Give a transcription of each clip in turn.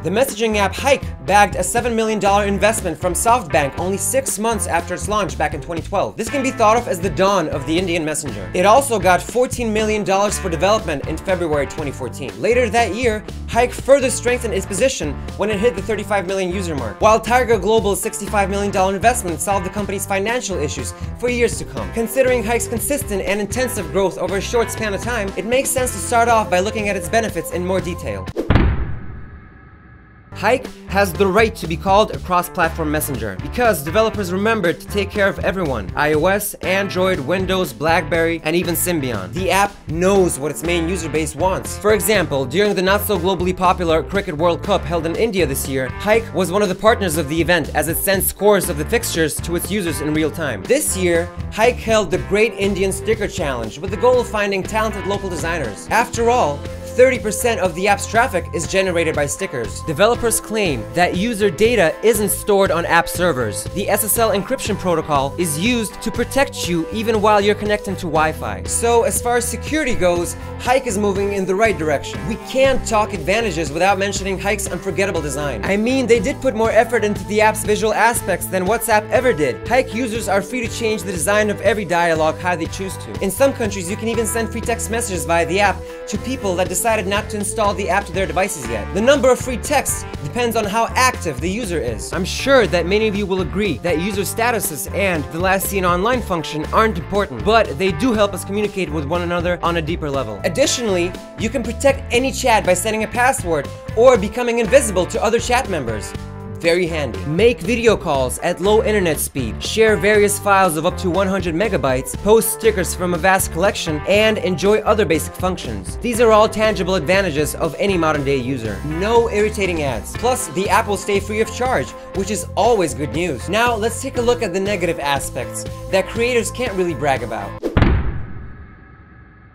The messaging app Hike bagged a $7 million investment from SoftBank only 6 months after its launch back in 2012. This can be thought of as the dawn of the Indian messenger. It also got $14 million for development in February 2014. Later that year, Hike further strengthened its position when it hit the 35 million user mark, while Tiger Global's $65 million investment solved the company's financial issues for years to come. Considering Hike's consistent and intensive growth over a short span of time, it makes sense to start off by looking at its benefits in more detail. Hike has the right to be called a cross-platform messenger because developers remembered to take care of everyone: iOS, Android, Windows, BlackBerry, and even Symbian. The app knows what its main user base wants. For example, during the not-so-globally popular Cricket World Cup held in India this year, Hike was one of the partners of the event as it sent scores of the fixtures to its users in real time. This year, Hike held the Great Indian Sticker Challenge with the goal of finding talented local designers. After all, 30% of the app's traffic is generated by stickers. Developers claim that user data isn't stored on app servers. The SSL encryption protocol is used to protect you even while you're connecting to Wi-Fi. So as far as security goes, Hike is moving in the right direction. We can't talk advantages without mentioning Hike's unforgettable design. I mean, they did put more effort into the app's visual aspects than WhatsApp ever did. Hike users are free to change the design of every dialogue how they choose to. In some countries, you can even send free text messages via the app to people that decided not to install the app to their devices yet. The number of free texts depends on how active the user is. I'm sure that many of you will agree that user statuses and the last seen online function aren't important, but they do help us communicate with one another on a deeper level. Additionally, you can protect any chat by setting a password or becoming invisible to other chat members. Very handy. Make video calls at low internet speed, share various files of up to 100 megabytes, post stickers from a vast collection, and enjoy other basic functions. These are all tangible advantages of any modern day user. No irritating ads. Plus, the app will stay free of charge, which is always good news. Now, let's take a look at the negative aspects that creators can't really brag about.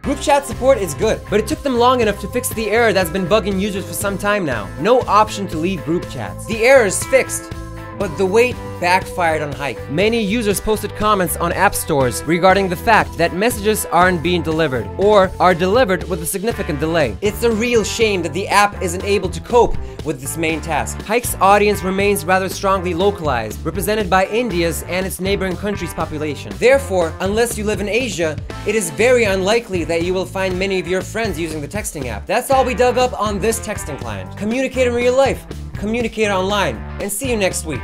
Group chat support is good, but it took them long enough to fix the error that's been bugging users for some time now. No option to leave group chats. The error is fixed, but the wait backfired on Hike. Many users posted comments on app stores regarding the fact that messages aren't being delivered, or are delivered with a significant delay. It's a real shame that the app isn't able to cope with this main task. Hike's audience remains rather strongly localized, represented by India's and its neighboring countries' population. Therefore, unless you live in Asia, it is very unlikely that you will find many of your friends using the texting app. That's all we dug up on this texting client. Communicate in real life, communicate online, and see you next week.